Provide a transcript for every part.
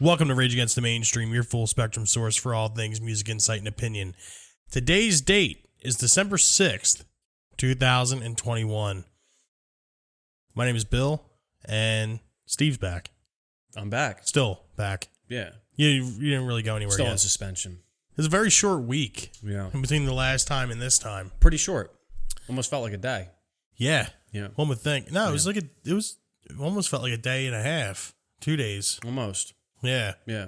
Welcome to Rage Against the Mainstream, your full spectrum source for all things music, insight, and opinion. Today's date is December 6th, 2021. My name is Bill, and Steve's back. I'm back. Still back. Yeah. You didn't really go anywhere Still yet. on suspension. It was a very short week Yeah. in between the last time and this time. Pretty short. Almost felt like a day. Yeah. Yeah. One would think. No, it was it almost felt like a day and a half. 2 days. Almost. Yeah. Yeah.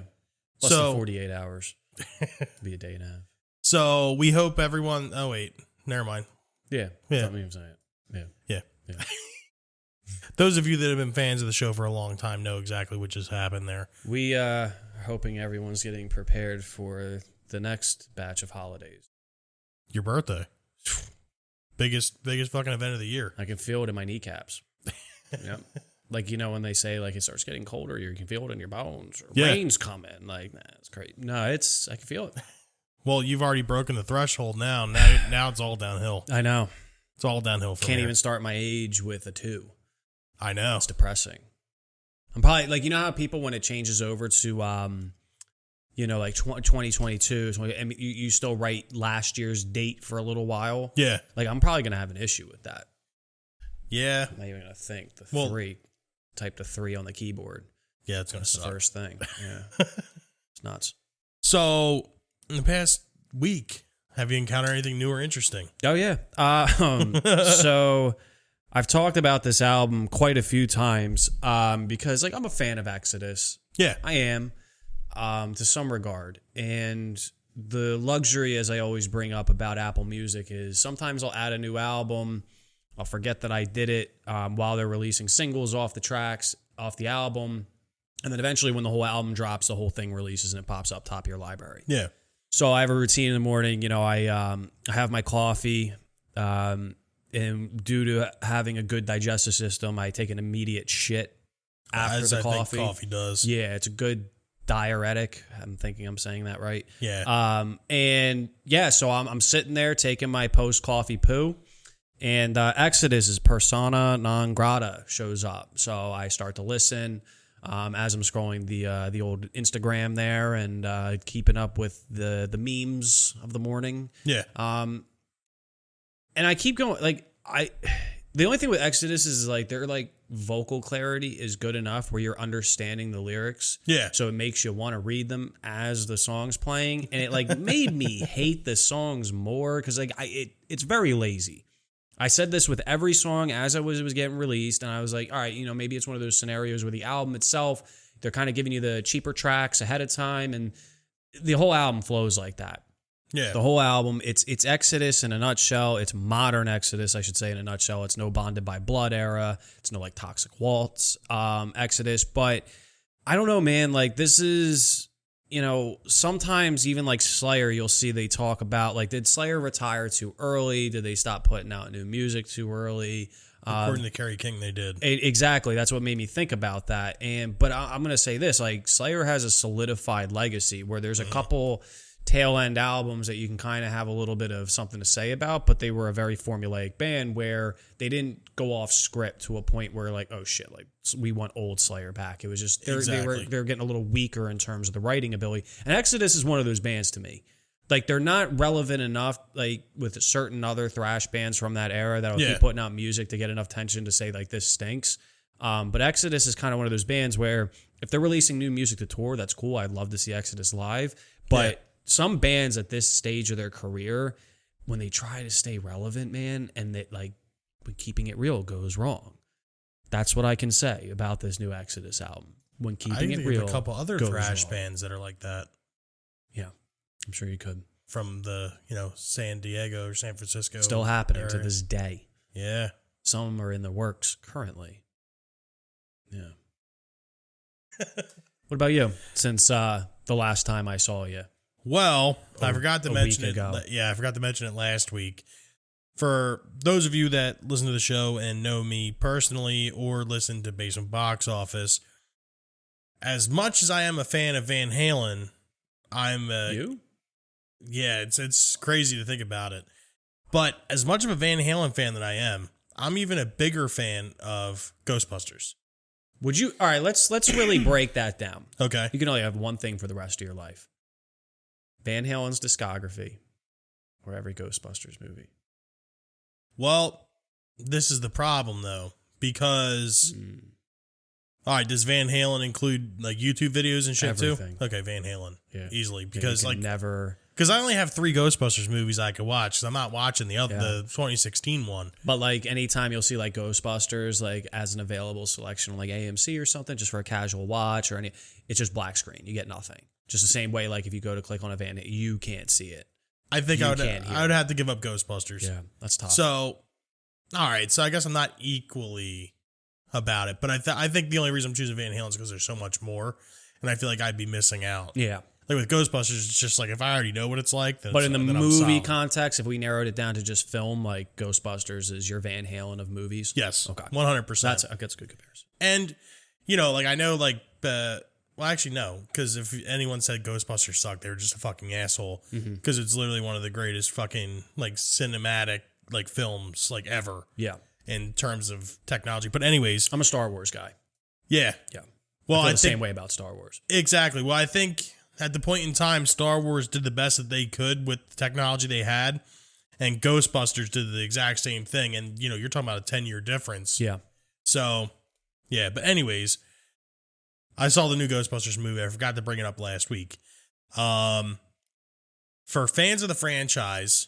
Less than 48 hours. Be a day and a half. So we hope everyone. Oh, wait. Never mind. Yeah. Yeah. Don't even say it. Yeah. Yeah. Yeah. Those of you that have been fans of the show for a long time know exactly what just happened there. We are hoping everyone's getting prepared for the next batch of holidays. Your birthday. Biggest fucking event of the year. I can feel it in my kneecaps. Yep. Like, you know, when they say, like, it starts getting colder, you can feel it in your bones. Or rain's coming. Like, nah, it's crazy. No, I can feel it. Well, you've already broken the threshold now. Now it's all downhill. I know. It's all downhill from Can't here. even start my age with a 2. I know. It's depressing. I'm probably, like, you know how people, when it changes over to, you know, like 2022, I mean, you still write last year's date for a little while? Yeah. Like, I'm probably going to have an issue with that. Yeah. I'm not even going to think. The 3. Type the 3 on the keyboard. Yeah, it's going to suck. That's the first thing. Yeah. It's nuts. So, in the past week, have you encountered anything new or interesting? Oh, yeah. So, I've talked about this album quite a few times because, like, I'm a fan of Exodus. Yeah. I am, to some regard. And the luxury, as I always bring up about Apple Music, is sometimes I'll add a new album. I'll forget that I did it while they're releasing singles off the tracks, off the album. And then eventually when the whole album drops, the whole thing releases and it pops up top of your library. Yeah. So I have a routine in the morning. You know, I have my coffee. And due to having a good digestive system, I take an immediate shit after the coffee. I think coffee does. Yeah, it's a good diuretic. I'm thinking I'm saying that right. Yeah. And yeah, so I'm sitting there taking my post-coffee poo. And Exodus' persona non grata shows up. So I start to listen as I'm scrolling the old Instagram there and keeping up with the memes of the morning. Yeah. And I keep going. Like, the only thing with Exodus is, like, their, like, vocal clarity is good enough where you're understanding the lyrics. Yeah. So it makes you want to read them as the song's playing. And it, like, made me hate the songs more because, like, it's very lazy. I said this with every song as it was getting released, and I was like, all right, you know, maybe it's one of those scenarios where the album itself, they're kind of giving you the cheaper tracks ahead of time, and the whole album flows like that. Yeah. The whole album, it's Exodus in a nutshell. It's modern Exodus, I should say, in a nutshell. It's no Bonded by Blood era. It's no, like, Toxic Waltz Exodus. But I don't know, man. Like, this is, you know, sometimes even like Slayer, you'll see they talk about, like, did Slayer retire too early? Did they stop putting out new music too early? According to Kerry King, they did. Exactly. That's what made me think about that. But I'm going to say this, like, Slayer has a solidified legacy where there's a couple tail end albums that you can kind of have a little bit of something to say about, but they were a very formulaic band where they didn't go off script to a point where, like, oh shit, like, we want old Slayer back. It was just they're getting a little weaker in terms of the writing ability. And Exodus is one of those bands to me. Like, they're not relevant enough, like, with certain other thrash bands from that era that'll keep putting out music to get enough tension to say, like, this stinks. But Exodus is kind of one of those bands where if they're releasing new music to tour, that's cool. I'd love to see Exodus live. But some bands at this stage of their career, when they try to stay relevant, man, and that, like, when keeping it real goes wrong. That's what I can say about this new Exodus album. When keeping it real, a couple other thrash bands that are like that. Yeah, I'm sure you could. from the, San Diego or San Francisco. Still happening to area. this day. Yeah. Some are in the works currently. Yeah. What about you? Since the last time I saw you. Well, I forgot to mention it. Ago. Yeah, I forgot to mention it last week. For those of you that listen to the show and know me personally or listen to Basement Box Office, as much as I am a fan of Van Halen, I'm you? Yeah, it's crazy to think about it. But as much of a Van Halen fan that I am, I'm even a bigger fan of Ghostbusters. Would you? All right, let's really break that down. Okay. You can only have one thing for the rest of your life. Van Halen's discography or every Ghostbusters movie. Well, this is the problem though, because all right, does Van Halen include like YouTube videos and shit Everything. too? Okay, Van Halen. Yeah. Easily, because like never. Because I only have 3 Ghostbusters movies I could watch. Because I'm not watching the 2016 one. But like anytime you'll see like Ghostbusters like as an available selection on like AMC or something, just for a casual watch or any, it's just black screen. You get nothing. Just the same way like if you go to click on a Van, you can't see it. I think I would have to give up Ghostbusters. Yeah, that's tough. So, all right. So I guess I'm not equally about it. But I think the only reason I'm choosing Van Halen is because there's so much more, and I feel like I'd be missing out. Yeah. Like with Ghostbusters, it's just like if I already know what it's like, then but in the then movie context, if we narrowed it down to just film, like Ghostbusters is your Van Halen of movies. Yes. Okay. 100%. That's a good comparison. And, like I know like, well, actually no, because if anyone said Ghostbusters sucked, they were just a fucking asshole. Because it's literally one of the greatest fucking like cinematic like films like ever. Yeah. In terms of technology. But anyways. I'm a Star Wars guy. Yeah. Yeah. Well, I feel the same way about Star Wars. Exactly. Well, I think at the point in time, Star Wars did the best that they could with the technology they had, and Ghostbusters did the exact same thing. And, you're talking about a 10-year difference. Yeah. So, yeah. But anyways, I saw the new Ghostbusters movie. I forgot to bring it up last week. For fans of the franchise...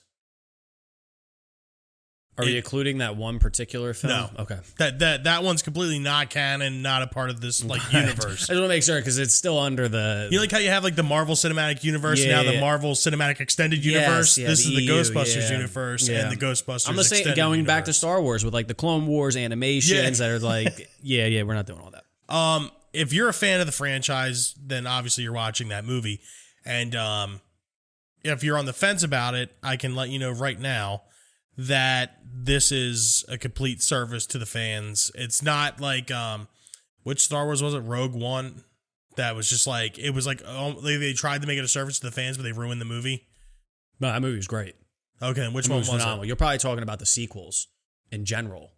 Are we including that one particular film? No. Okay. That one's completely not canon, not a part of this universe. I just want to make sure because it's still under the. Like how you have like the Marvel Cinematic Universe and now the Marvel Cinematic Extended Universe. Yeah, this is the EU, Ghostbusters universe and the Ghostbusters. I'm gonna say going universe. back to Star Wars with like the Clone Wars animations that are like, we're not doing all that. If you're a fan of the franchise, then obviously you're watching that movie, and if you're on the fence about it, I can let you know right now that this is a complete service to the fans. It's not like which Star Wars was it? Rogue One. That was just like it was like they tried to make it a service to the fans, but they ruined the movie. No, that movie was great. Okay, and which one was phenomenal. it? You're probably talking about the sequels in general.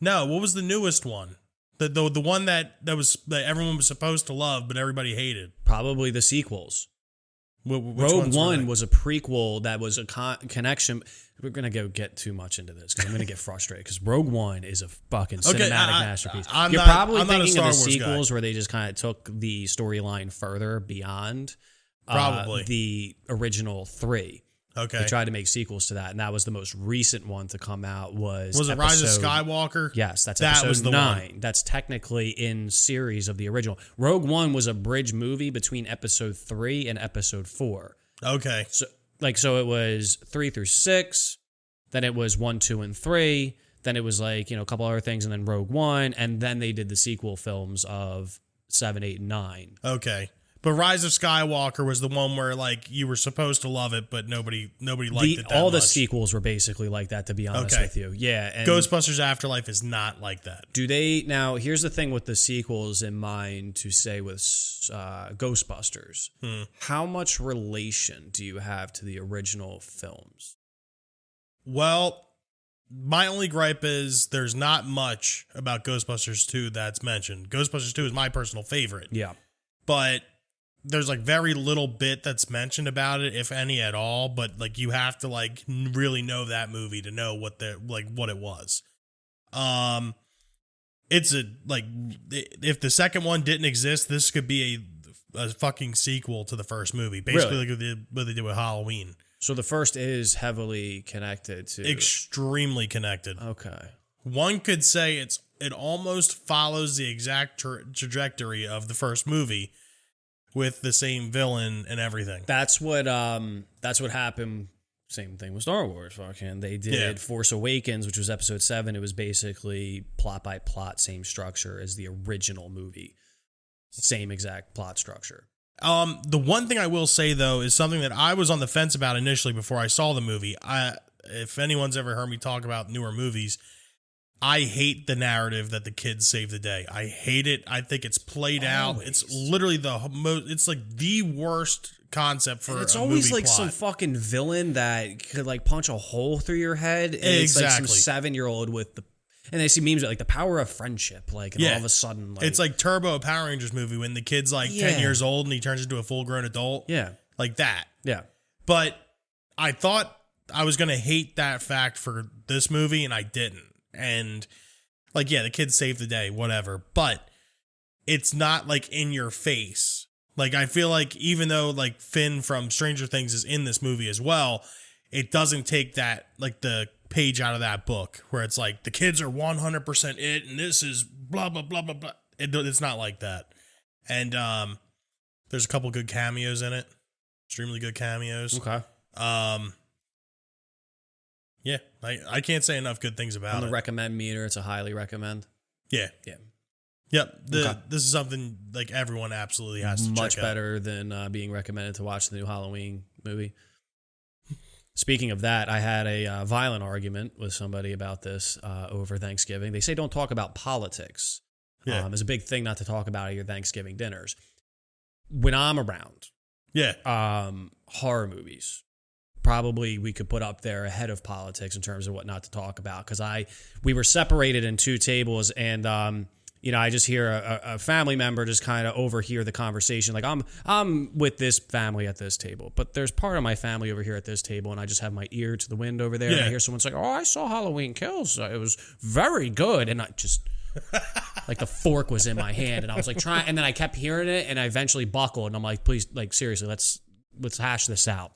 No, what was the newest one? The one that everyone was supposed to love, but everybody hated. Probably the sequels. Rogue One was a prequel that was a connection. We're going to get too much into this because I'm going to get frustrated because Rogue One is a fucking cinematic masterpiece. You're probably thinking of the sequels where they just kind of took the storyline further beyond the original 3. Okay. They tried to make sequels to that, and that was the most recent one to come out was it Rise of Skywalker? Yes, that was the 9. One. That's technically in series of the original. Rogue One was a bridge movie between episode 3 and episode 4. Okay. So it was 3 through 6, then it was 1, 2, and 3, then it was like, a couple other things, and then Rogue One, and then they did the sequel films of 7, 8, and 9. Okay. But Rise of Skywalker was the one where like you were supposed to love it, but nobody liked it that all much. The sequels were basically like that, to be honest with you. Yeah. And Ghostbusters Afterlife is not like that. Now, here's the thing with the sequels in mind to say with Ghostbusters. How much relation do you have to the original films? Well, my only gripe is there's not much about Ghostbusters 2 that's mentioned. Ghostbusters 2 is my personal favorite. Yeah. But there's like very little bit that's mentioned about it, if any at all. But like you have to like really know that movie to know what it was. It's if the second one didn't exist, this could be a fucking sequel to the first movie. Basically, like what they did with Halloween. So the first is heavily connected to extremely connected. Okay. One could say it almost follows the exact trajectory of the first movie. with the same villain and everything. That's what happened. Same thing with Star Wars. Fucking, they did Force Awakens, which was episode 7. It was basically plot by plot, same structure as the original movie. Same exact plot structure. The one thing I will say, though, is something that I was on the fence about initially before I saw the movie. If anyone's ever heard me talk about newer movies, I hate the narrative that the kids save the day. I hate it. I think it's played out. It's literally it's like the worst concept for it's a always movie like plot. some fucking villain that could like punch a hole through your head. And it's like some 7-year-old with the, and I see memes like the power of friendship. Like, and all of a sudden, like, it's like Turbo, a Power Rangers movie when the kid's like 10 years old and he turns into a full grown adult. Yeah. Like that. Yeah. But I thought I was going to hate that fact for this movie and I didn't. And like, yeah, the kids saved the day, whatever. But it's not like in your face. Like, I feel like even though like Finn from Stranger Things is in this movie as well, it doesn't take that, like the page out of that book where it's like the kids are 100% it and this is blah, blah, blah, blah, blah. It's not like that. And there's a couple good cameos in it. Extremely good cameos. Okay. Yeah, I can't say enough good things about it. On the recommend meter, it's a highly recommend. Yeah. Yeah. Yep. This is something like everyone absolutely has to check out. Much better than being recommended to watch the new Halloween movie. Speaking of that, I had a violent argument with somebody about this over Thanksgiving. They say don't talk about politics. Yeah. It's a big thing not to talk about at your Thanksgiving dinners. When I'm around, horror movies, probably we could put up there ahead of politics in terms of what not to talk about. Because we were separated in 2 tables, and I just hear a family member just kind of overhear the conversation. Like I'm with this family at this table, but there's part of my family over here at this table, and I just have my ear to the wind over there. Yeah. And I hear someone say, "Oh, I saw Halloween Kills. It was very good." And I just like the fork was in my hand, and I was like trying, and then I kept hearing it, and I eventually buckled, and I'm like, "Please, like seriously, let's hash this out."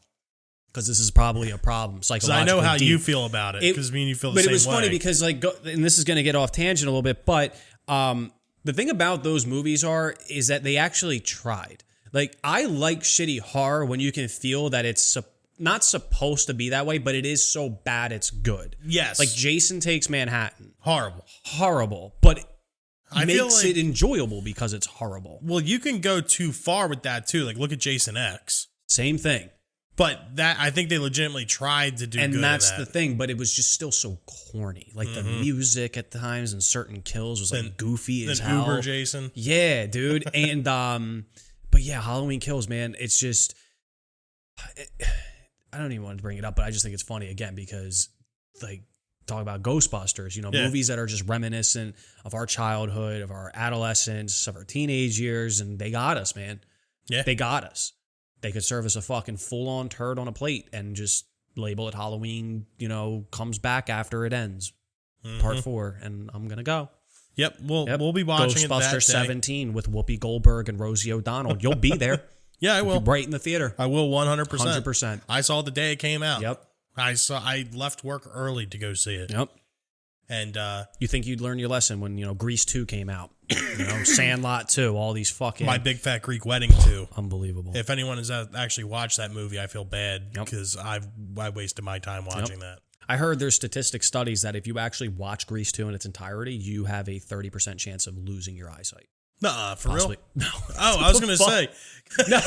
Because this is probably a problem. Psychologically, I know how you feel about it. Because me and you feel the same way. But it was funny because, like, and this is going to get off tangent a little bit, but the thing about those movies is that they actually tried. Like, I like shitty horror when you can feel that it's not supposed to be that way, but it is so bad it's good. Yes. Like Jason Takes Manhattan. Horrible. But I makes it enjoyable because it's horrible. Well, you can go too far with that too. Like, look at Jason X. Same thing. But that, I think they legitimately tried to do good. And that's the thing, but it was just still so corny. Like the music at times and certain kills was like goofy as hell. Uber Jason. Yeah, dude. And but yeah, Halloween Kills, man. It's just I don't even want to bring it up, but I just think it's funny again because like talk about Ghostbusters, movies that are just reminiscent of our childhood, of our adolescence, of our teenage years, and they got us, man. Yeah. They got us. They could serve us a fucking full-on turd on a plate and just label it Halloween, comes back after it ends. Part 4, and I'm going to go. Yep, we'll be watching it that day. Ghostbusters 17 with Whoopi Goldberg and Rosie O'Donnell. You'll be there. Yeah, I will. Right in the theater. I will 100%. 100%. I saw it the day it came out. Yep. I left work early to go see it. Yep. And you think you'd learn your lesson when, Grease 2 came out. Sandlot 2, all these fucking... My Big Fat Greek Wedding 2. Unbelievable. If anyone has actually watched that movie, I feel bad because I wasted my time watching that. I heard there's studies that if you actually watch Grease 2 in its entirety, you have a 30% chance of losing your eyesight. Nuh-uh, for Possibly. real? No. Oh, I was going to say. No.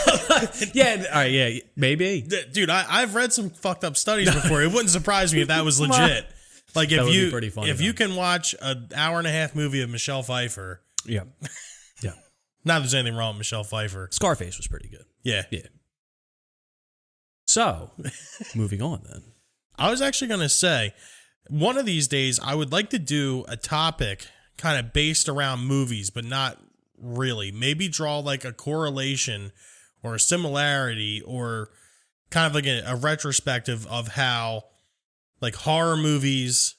Yeah, all right, yeah, maybe. Dude, I've read some fucked up studies before. It wouldn't surprise me if that was legit. Like if you can watch an hour and a half movie of Michelle Pfeiffer. Yeah. Yeah. Not that there's anything wrong with Michelle Pfeiffer. Scarface was pretty good. Yeah. Yeah. So, moving on then. I was actually going to say, one of these days, I would like to do a topic kind of based around movies, but not really. Maybe draw like a correlation or a similarity or kind of like a retrospective of how like horror movies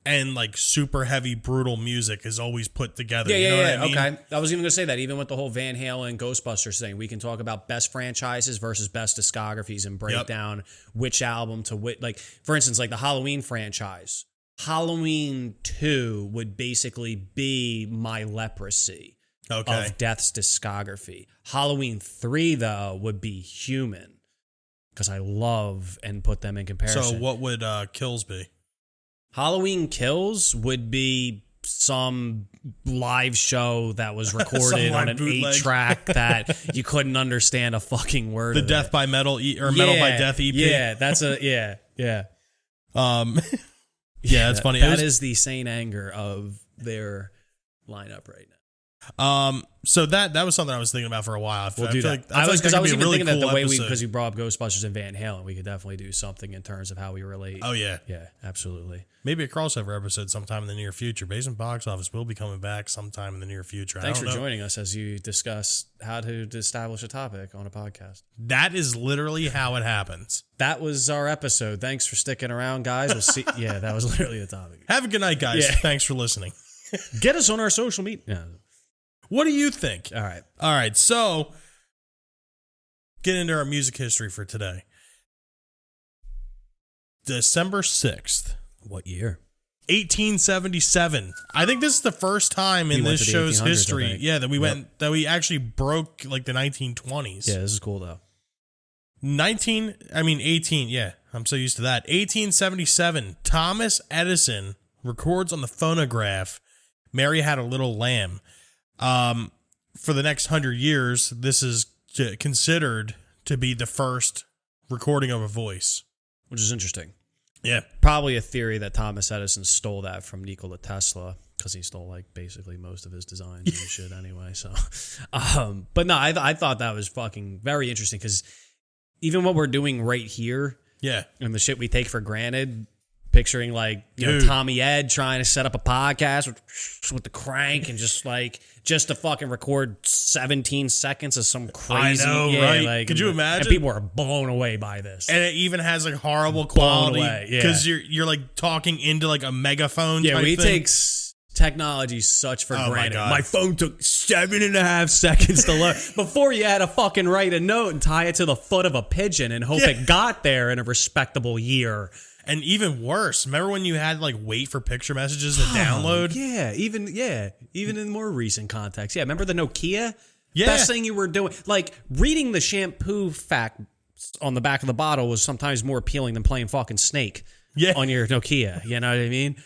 and like super heavy brutal music is always put together. Yeah, you know what I mean? Okay. I was even going to say that even with the whole Van Halen Ghostbusters thing, we can talk about best franchises versus best discographies and break down which album to which, like for instance, like the Halloween franchise. Halloween 2 would basically be my Leprosy. of Death's discography. Halloween 3, though, would be Human, because I love and put them in comparison. So what would Kills be? Halloween Kills would be some live show that was recorded on an bootleg. 8-track that you couldn't understand a fucking word The of Death it. by Metal or Metal by Death EP? Yeah, that's yeah. Yeah, it's funny. That is the sane anger of their lineup right now. So that was something I was thinking about for a while. We'll do that. I was even thinking that the way because you brought up Ghostbusters and Van Halen, we could definitely do something in terms of how we relate. Oh yeah, yeah, absolutely. Maybe a crossover episode sometime in the near future. Basement Box Office will be coming back sometime in the near future. Thanks for joining us as you discuss how to establish a topic on a podcast. That is literally how it happens. That was our episode. Thanks for sticking around, guys. We'll see. Yeah, that was literally the topic. Have a good night, guys. Yeah. Thanks for listening. Get us on our social media. Yeah. What do you think? All right. So, get into our music history for today. December 6th. What year? 1877. I think this is the first time in this show's history, that we actually broke like the 1920s. Yeah, this is cool though. 18, yeah, I'm so used to that. 1877, Thomas Edison records on the phonograph, Mary Had a Little Lamb. For the next 100 years, this is considered to be the first recording of a voice. Which is interesting. Yeah. Probably a theory that Thomas Edison stole that from Nikola Tesla, because he stole like basically most of his designs and shit anyway. So, but no, I thought that was fucking very interesting, because even what we're doing right here, yeah, and the shit we take for granted, picturing like Tommy Ed trying to set up a podcast with the crank and just to fucking record 17 seconds of some crazy. I know, right? Like, could you imagine? And people are blown away by this. And it even has like horrible quality because you're like talking into like a megaphone. Yeah, type we thing. take technology such for granted. My phone took 7.5 seconds to load. Before you had to fucking write a note and tie it to the foot of a pigeon and hope it got there in a respectable year. And even worse, remember when you had like wait for picture messages to download? Yeah, even in more recent context. Yeah, remember the Nokia? Yeah. Best thing you were doing. Like, reading the shampoo fact on the back of the bottle was sometimes more appealing than playing fucking Snake on your Nokia. You know what I mean?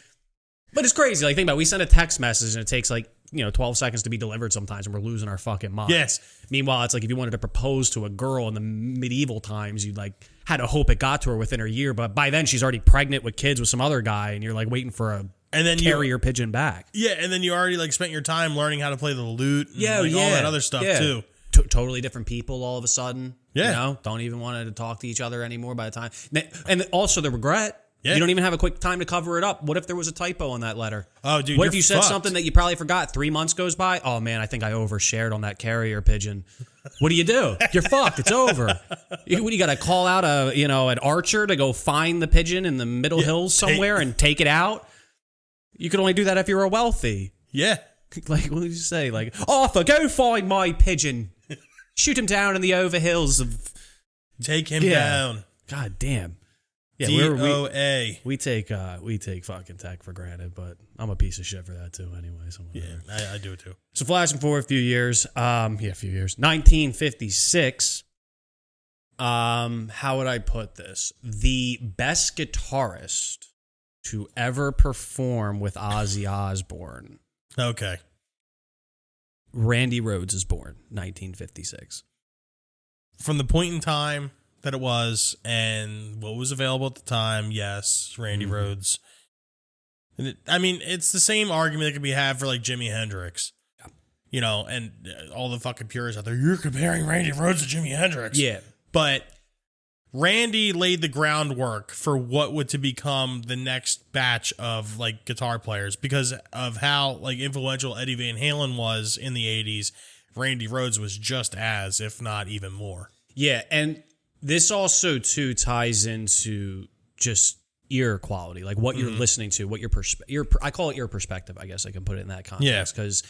But it's crazy. Like, think about it. We send a text message and it takes 12 seconds to be delivered sometimes, and we're losing our fucking minds. Yes. Meanwhile, it's like if you wanted to propose to a girl in the medieval times, you had to hope it got to her within a year, but by then she's already pregnant with kids with some other guy, and you're like waiting for a carrier pigeon back. Yeah, and then you already spent your time learning how to play the lute and all that other stuff too. Totally different people all of a sudden. Yeah. Don't even want to talk to each other anymore by the time. And also the regret. Yeah. You don't even have a quick time to cover it up. What if there was a typo on that letter? Oh, dude, what if you said something that you probably forgot? 3 months goes by. Oh man, I think I overshared on that carrier pigeon. What do? You're fucked. It's over. You got to call out an archer to go find the pigeon in the middle hills somewhere and take it out. You could only do that if you were wealthy. Yeah. Like, what did you say? Like, Arthur, go find my pigeon. Shoot him down in the overhills of. Take him down. God damn. Yeah, DOA. we take fucking tech for granted, but I'm a piece of shit for that too. Anyway, so yeah, I do it too. So flashing forward a few years, 1956. How would I put this? The best guitarist to ever perform with Ozzy Osbourne. Okay. Randy Rhoads is born, 1956. From the point in time that it was and what was available at the time, yes, Randy Rhoads. And it's the same argument that could be had for like Jimi Hendrix. Yeah. And all the fucking purists out there, you're comparing Randy Rhoads to Jimi Hendrix. Yeah. But Randy laid the groundwork for what would to become the next batch of like guitar players because of how like influential Eddie Van Halen was in the 80s. Randy Rhoads was just as, if not even more. Yeah, and this also too ties into just ear quality, like what you're listening to, what your I call it ear perspective. I guess I can put it in that context because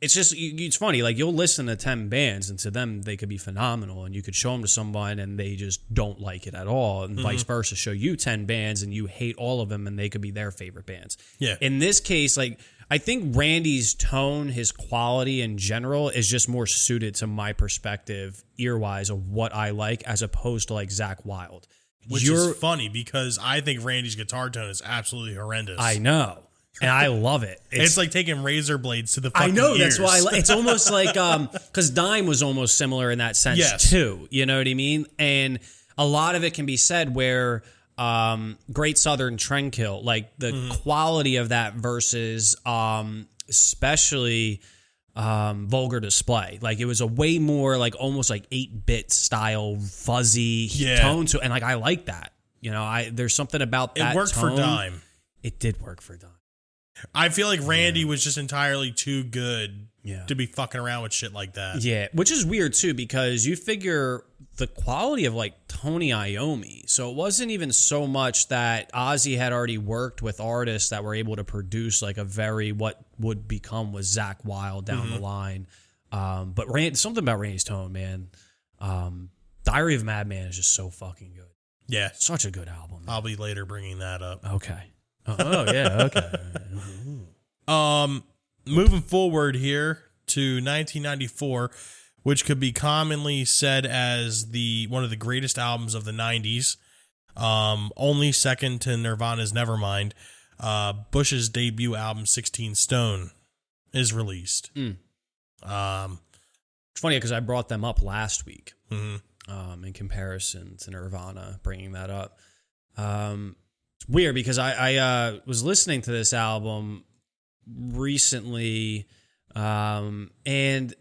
it's just, it's funny. Like, you'll listen to 10 bands, and to them, they could be phenomenal, and you could show them to someone, and they just don't like it at all, and vice versa. Show you 10 bands, and you hate all of them, and they could be their favorite bands. Yeah. In this case, like, I think Randy's tone, his quality in general, is just more suited to my perspective, ear-wise, of what I like, as opposed to, like, Zakk Wylde. Which is funny, because I think Randy's guitar tone is absolutely horrendous. I know. And I love it. It's like taking razor blades to the fucking I know, ears. that's why it's almost like, because Dime was almost similar in that sense too. You know what I mean? And a lot of it can be said where Great Southern Trendkill, like the quality of that versus especially Vulgar Display. Like, it was a way more like almost like 8-bit style fuzzy tone to, and like I like that. You know, there's something about that. It worked tone. for Dime. It did work for Dime. I feel like Randy was just entirely too good to be fucking around with shit like that. Yeah, which is weird too, because you figure the quality of like Tony Iommi. So it wasn't even so much that Ozzy had already worked with artists that were able to produce like a very what would become was Zakk Wylde down the line. But something about Randy's tone, man. Diary of a Madman is just so fucking good. Yeah, such a good album. Man. I'll be later bringing that up. Okay. Oh yeah, okay. Moving forward here to 1994, which could be commonly said as one of the greatest albums of the 90s, only second to Nirvana's Nevermind. Bush's debut album 16 Stone is released. It's funny because I brought them up last week in comparison to Nirvana, bringing that up. It's weird because I was listening to this album recently, and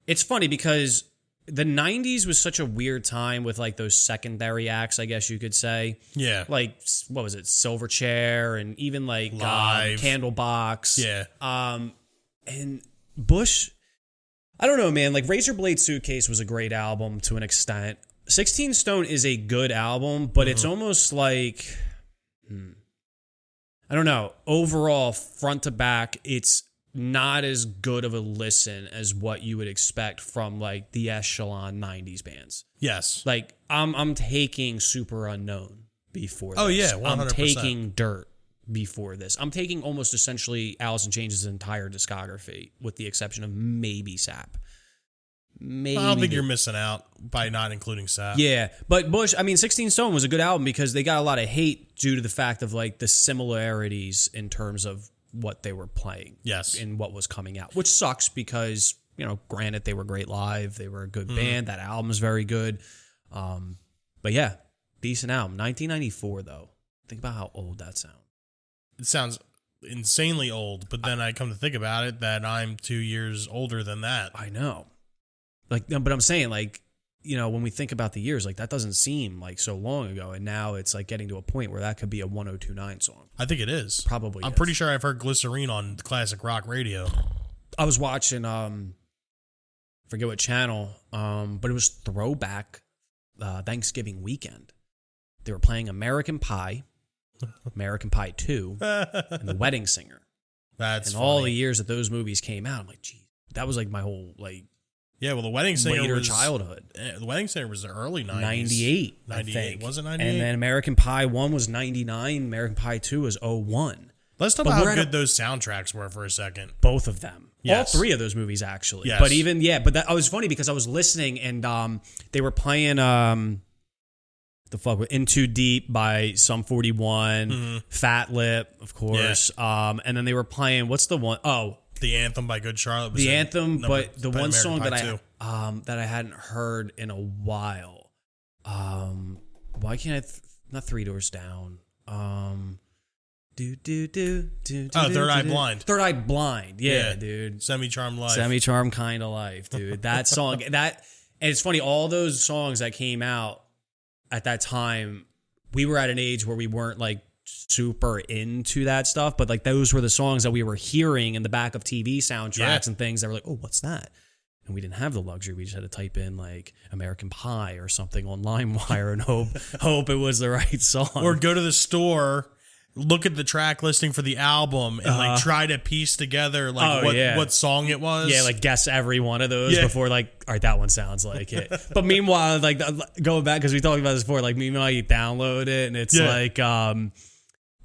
it's funny because the 90s was such a weird time with like those secondary acts, I guess you could say. Yeah. Like, what was it? Silverchair and even like Candlebox. Yeah. And Bush, I don't know, man. Like, Razorblade Suitcase was a great album to an extent. 16 Stone is a good album, but it's almost like... I don't know. Overall, front to back, it's not as good of a listen as what you would expect from like the echelon 90s bands. Yes. Like, I'm taking Super Unknown before this. Oh, yeah, 100%. I'm taking Dirt before this. I'm taking almost essentially Alice in Chains' entire discography, with the exception of maybe Sap. Maybe. I don't think you're missing out by not including Sap. Yeah, but Bush, I mean, 16 Stone was a good album because they got a lot of hate due to the fact of like the similarities in terms of what they were playing. Yes. And what was coming out, which sucks because, you know, granted, they were great live. They were a good band. That album's very good. But yeah, decent album. 1994, though. Think about how old that sounds. It sounds insanely old, but then I come to think about it that I'm 2 years older than that. I know. Like, but I'm saying, like, you know, when we think about the years, like, that doesn't seem like so long ago, and now it's like getting to a point where that could be a 1029 song. I think it is. Probably. I'm pretty sure I've heard Glycerine on classic rock radio. I was watching, forget what channel, but it was Throwback Thanksgiving weekend. They were playing American Pie, American Pie 2, and The Wedding Singer. That's and funny. all the years that those movies came out, I'm like, geez, that was like my whole like. Yeah, well, The Wedding Singer later was childhood. The Wedding Singer was the early 90s. 98, 98. Was it 98? And then American Pie 1 was 99. American Pie 2 was 01. Let's talk about how good those soundtracks were for a second. Both of them. Yes. All three of those movies, actually. Yes. But even, but that was funny because I was listening and they were playing In Too Deep by Sum 41, Fat Lip, of course. Yeah. And then they were playing, what's the one? Oh, The Anthem by Good Charlotte. The Anthem, but the one song that I hadn't heard in a while. Why can't I? Not Three Doors Down. Third Eye Blind. Third Eye Blind. Yeah, dude. Semi-Charmed Life. Semi-Charmed Kind of Life, dude. That song. And it's funny. All those songs that came out at that time, we were at an age where we weren't like super into that stuff, but like those were the songs that we were hearing in the back of TV soundtracks and things that were like, oh, what's that? And we didn't have the luxury. We just had to type in like American Pie or something on LimeWire and hope it was the right song. Or go to the store look at the track listing for the album and like try to piece together like what song it was. Yeah, like guess every one of those before like, all right, that one sounds like it. But meanwhile, like going back, because we talked about this before, like meanwhile you download it and it's like, I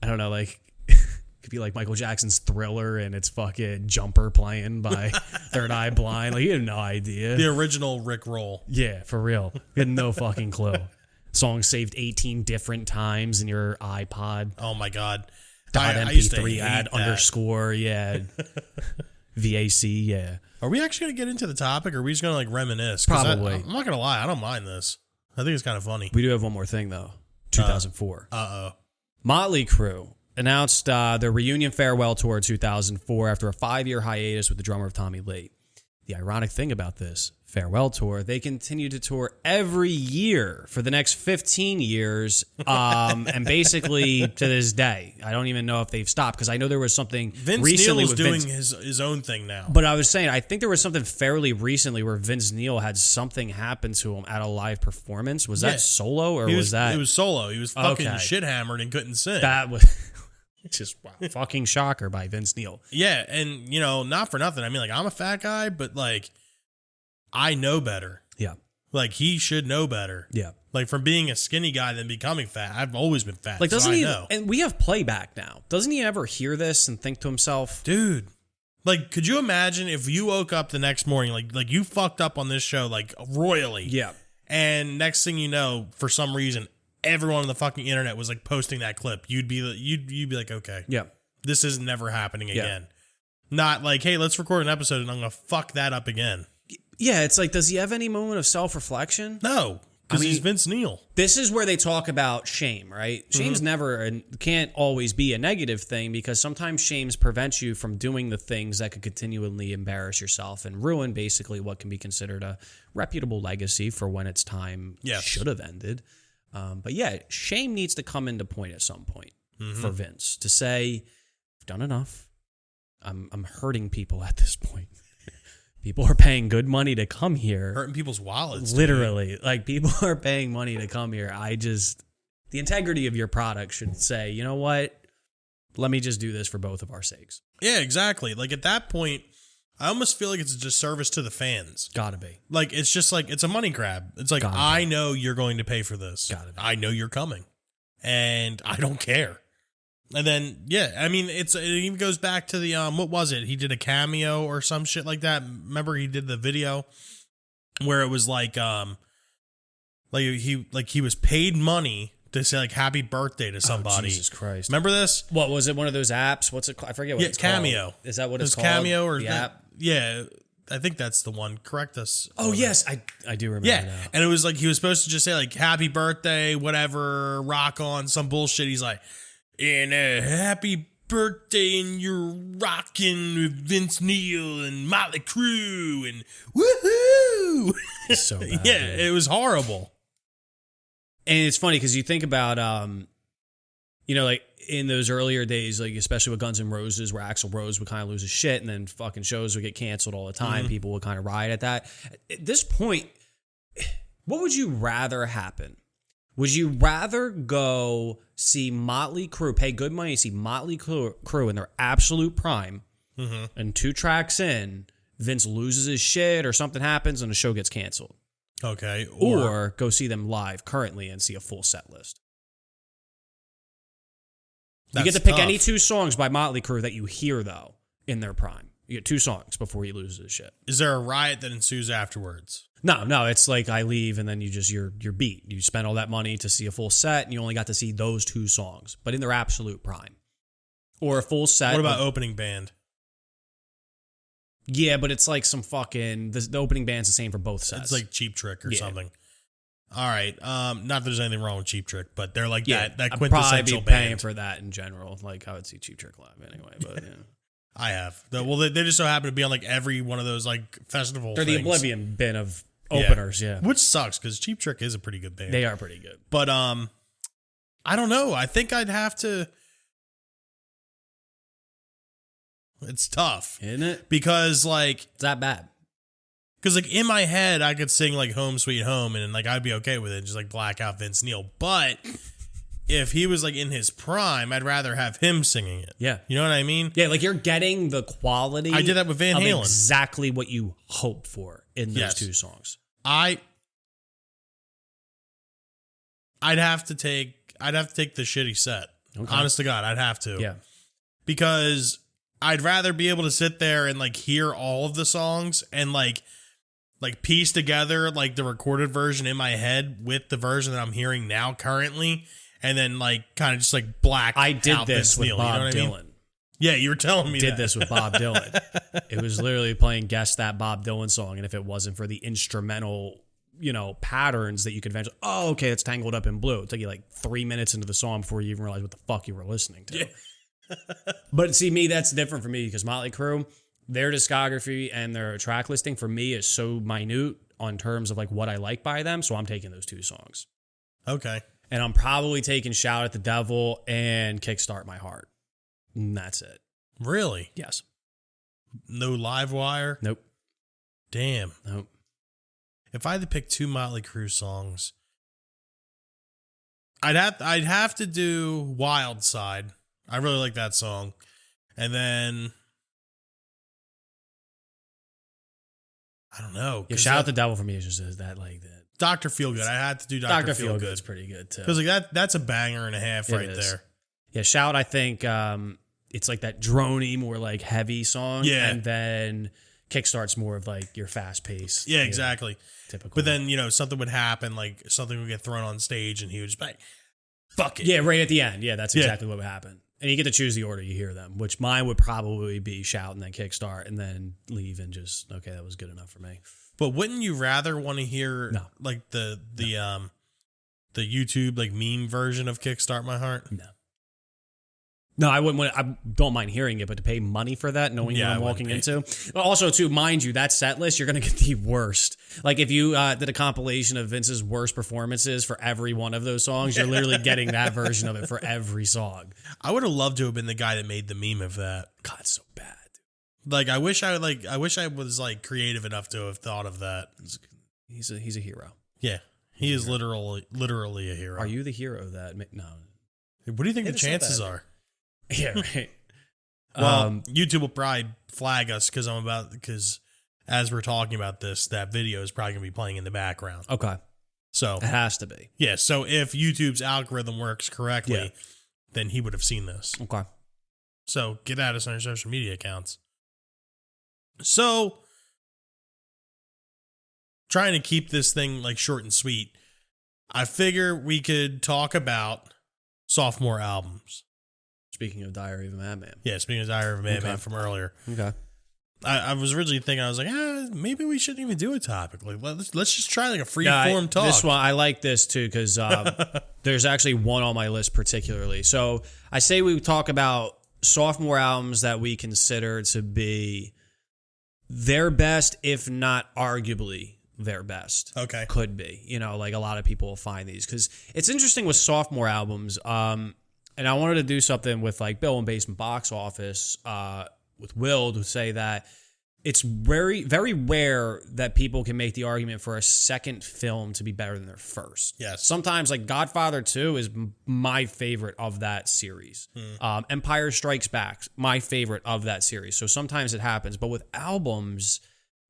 don't know, like could be like Michael Jackson's Thriller and it's fucking Jumper playing by Third Eye Blind. Like you have no idea. The original Rick Roll. Yeah, for real. You had no fucking clue. Song saved 18 different times in your iPod. Oh my God. .mp3 add underscore, VAC, yeah. Are we actually going to get into the topic or are we just going to like reminisce? Probably. I'm not going to lie. I don't mind this. I think it's kind of funny. We do have one more thing though. 2004. Uh-oh. Motley Crue announced their reunion farewell tour in 2004 after a 5-year hiatus with the drummer of Tommy Lee. The ironic thing about this farewell tour, they continue to tour every year for the next 15 years, and basically to this day. I don't even know if they've stopped because I know there was something Vince recently Neil's with doing Vince, his own thing now. But I was saying, I think there was something fairly recently where Vince Neil had something happen to him at a live performance. Was that solo or was that? It was solo. He was fucking shit hammered and couldn't sing. That was just fucking shocker by Vince Neil. Yeah, and you know, not for nothing. I mean, like I'm a fat guy, but like I know better. Yeah. Like he should know better. Yeah. Like from being a skinny guy than becoming fat. I've always been fat. Like doesn't so he? I know. And we have playback now. Doesn't he ever hear this and think to himself, dude? Like, could you imagine if you woke up the next morning, like you fucked up on this show, like royally? Yeah. And next thing you know, for some reason, everyone on the fucking internet was like posting that clip. You'd be like, okay, yeah, this is never happening again. Not like, hey, let's record an episode and I'm gonna fuck that up again. Yeah, it's like, does he have any moment of self-reflection? No, because he's Vince Neil. This is where they talk about shame, right? Shame's never and can't always be a negative thing because sometimes shame prevents you from doing the things that could continually embarrass yourself and ruin basically what can be considered a reputable legacy for when its time should have ended. But yeah, shame needs to come into point at some point for Vince to say, I've done enough. I'm hurting people at this point. People are paying good money to come here. Hurting people's wallets. Literally. Like, people are paying money to come here. The integrity of your product should say, you know what? Let me just do this for both of our sakes. Yeah, exactly. Like, at that point, I almost feel like it's a disservice to the fans. Gotta be. Like, it's just like, it's a money grab. It's like, I know you're going to pay for this. Gotta be. I know you're coming. And I don't care. And then, yeah, I mean, it even goes back to the, what was it? He did a cameo or some shit like that. Remember he did the video where it was like he was paid money to say like happy birthday to somebody. Oh, Jesus Christ. Remember this? What was it? One of those apps? What's it called? I forget what it's Cameo. called. Is that what it's called? Cameo or the app? Yeah. I think that's the one. Correct us. Oh, yes. I do remember now. And it was like he was supposed to just say like happy birthday, whatever, rock on, some bullshit. He's like, and happy birthday, and you're rocking with Vince Neil and Motley Crue, and woohoo! It's so bad, yeah, dude. It was horrible. And it's funny because you think about, like in those earlier days, like especially with Guns N' Roses, where Axl Rose would kind of lose his shit, and then fucking shows would get canceled all the time. People would kind of riot at that. At this point, what would you rather happen? Would you rather go see Motley Crue, pay good money to see Motley Crue in their absolute prime, and 2 tracks in, Vince loses his shit or something happens and the show gets canceled? Okay. Or go see them live currently and see a full set list. You get to pick any 2 songs by Motley Crue that you hear, though, in their prime. You get 2 songs before he loses his shit. Is there a riot that ensues afterwards? No, it's like I leave and then you're beat. You spend all that money to see a full set and you only got to see those 2 songs, but in their absolute prime. Or a full set. What about opening band? Yeah, but it's like some fucking, the opening band's the same for both sets. It's like Cheap Trick or something. All right. Not that there's anything wrong with Cheap Trick, but they're like that quintessential band. I'd probably be paying for that in general. Like I would see Cheap Trick live anyway, but yeah. I have. Well, they just so happen to be on like every one of those like festival They're things. The Oblivion bin of openers, yeah. Which sucks because Cheap Trick is a pretty good band. They are pretty good. But I don't know. I think I'd have to. It's tough. Isn't it? Because like it's that bad. Because like in my head I could sing like Home Sweet Home and like I'd be okay with it, just like black out Vince Neil. But if he was like in his prime, I'd rather have him singing it. Yeah. You know what I mean? Yeah, like you're getting the quality. I did that with Van of Halen. Exactly what you hoped for in those two songs. I'd have to take the shitty set. Okay. Honest to God, I'd have to. Yeah. Because I'd rather be able to sit there and like hear all of the songs and like piece together like the recorded version in my head with the version that I'm hearing now currently, and then like kind of just like black. I did out this with Neil, Bob you know what Dylan. I mean? Yeah, you were telling me Did this with Bob Dylan. It was literally playing Guess That Bob Dylan song, and if it wasn't for the instrumental, patterns that you could eventually, okay, it's Tangled Up in Blue. It took you like 3 minutes into the song before you even realized what the fuck you were listening to. Yeah. But see, that's different for me because Motley Crue, their discography and their track listing for me is so minute on terms of like what I like by them. So I'm taking those two songs. Okay. And I'm probably taking Shout at the Devil and Kickstart My Heart. And that's it. Really? Yes. No Live Wire? Nope. Damn. Nope. If I had to pick two Motley Crue songs, I'd have to do Wild Side. I really like that song. And then I don't know. Yeah, Shout Out the Devil for me is just that like that. Dr. Feelgood. I had to do Dr. Feelgood. Is pretty good too. Because like that's a banger and a half right there. Yeah, Shout, I think it's like that droney, more like heavy song. Yeah. And then Kickstart's more of like your fast pace. Yeah, exactly. Typical. But then, something would happen, like something would get thrown on stage and he would just be like, fuck it. Yeah, right at the end. Yeah, that's exactly what would happen. And you get to choose the order you hear them, which mine would probably be Shout and then Kickstart and then leave and just, okay, that was good enough for me. But wouldn't you rather want to hear like the YouTube like meme version of Kickstart My Heart? No, I wouldn't want. I don't mind hearing it, but to pay money for that, knowing what I'm walking into. But also, too, mind you, that set list, you're going to get the worst. Like if you did a compilation of Vince's worst performances for every one of those songs, you're literally getting that version of it for every song. I would have loved to have been the guy that made the meme of that. God, it's so bad. Like I wish I was like creative enough to have thought of that. He's a hero. Yeah, he is literally a hero. Are you the hero of that? No. What do you think the chances are? Yeah, right. Well, YouTube will probably flag us because as we're talking about this, that video is probably going to be playing in the background. Okay. So it has to be. Yeah. So if YouTube's algorithm works correctly, then he would have seen this. Okay. So get at us on our social media accounts. So trying to keep this thing like short and sweet, I figure we could talk about sophomore albums. Speaking of Diary of a Madman. Yeah, speaking of Diary of a Madman from earlier. Okay. I was originally thinking, I was like, maybe we shouldn't even do a topic. Like, let's just try like a free form talk. This one, I like this too, because there's actually one on my list particularly. So I say we talk about sophomore albums that we consider to be their best, if not arguably their best. Okay. Could be. Like a lot of people will find these. Because it's interesting with sophomore albums. And I wanted to do something with like Bill and Basement Box Office with Will to say that it's very, very rare that people can make the argument for a second film to be better than their first. Yes. Sometimes like Godfather 2 is my favorite of that series. Empire Strikes Back, my favorite of that series. So sometimes it happens. But with albums,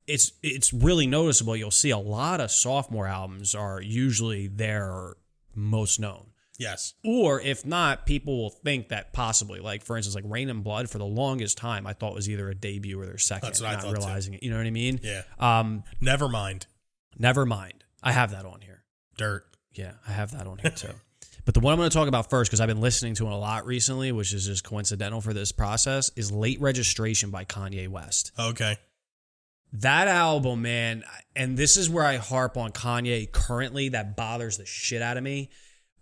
it's really noticeable. You'll see a lot of sophomore albums are usually their most known. Yes. Or if not, people will think that possibly, like for instance, like Rain and Blood for the longest time, I thought was either a debut or their second. That's what I thought realizing it. You know what I mean? Yeah. Nevermind. I have that on here. Dirt. Yeah, I have that on here too. But the one I'm going to talk about first, because I've been listening to it a lot recently, which is just coincidental for this process, is Late Registration by Kanye West. Okay. That album, man, and this is where I harp on Kanye currently, that bothers the shit out of me.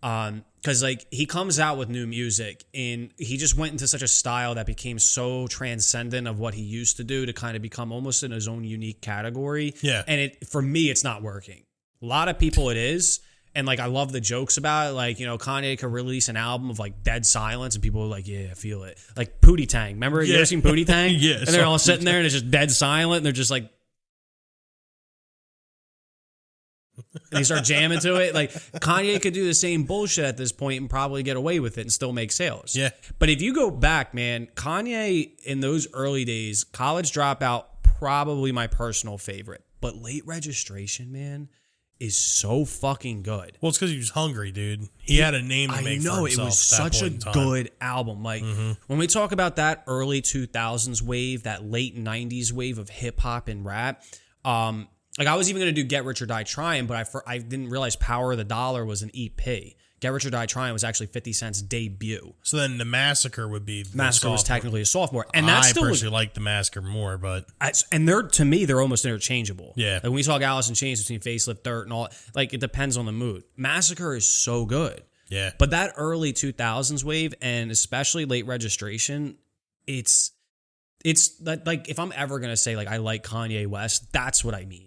Because like he comes out with new music and he just went into such a style that became so transcendent of what he used to do to kind of become almost in his own unique category. Yeah. And for me, it's not working. A lot of people it is. And like I love the jokes about it. Like, Kanye could release an album of like dead silence and people are like, yeah, I feel it. Like Pootie Tang. Remember you ever seen Pootie Tang? Yeah. And they're all sitting there and it's just dead silent and they're just like, And they start jamming to it. Like Kanye could do the same bullshit at this point and probably get away with it and still make sales. Yeah. But if you go back, man, Kanye in those early days, College Dropout, probably my personal favorite. But Late Registration, man, is so fucking good. Well, it's because he was hungry, dude. He had a name to make for himself. I know, it was such a good album. Like, when we talk about that early 2000s wave, that late 90s wave of hip-hop and rap, like I was even going to do Get Rich or Die Trying, but I didn't realize Power of the Dollar was an EP. Get Rich or Die Trying was actually 50 Cent's debut. So then the Massacre would be the Massacre was sophomore. technically a sophomore. And that's I still personally like the Massacre more, but... And to me, they're almost interchangeable. Yeah. Like when we talk Alice in Chains between Facelift, Dirt, and all, like it depends on the mood. Massacre is so good. Yeah. But that early 2000s wave, and especially Late Registration, it's like if I'm ever going to say like I like Kanye West, that's what I mean.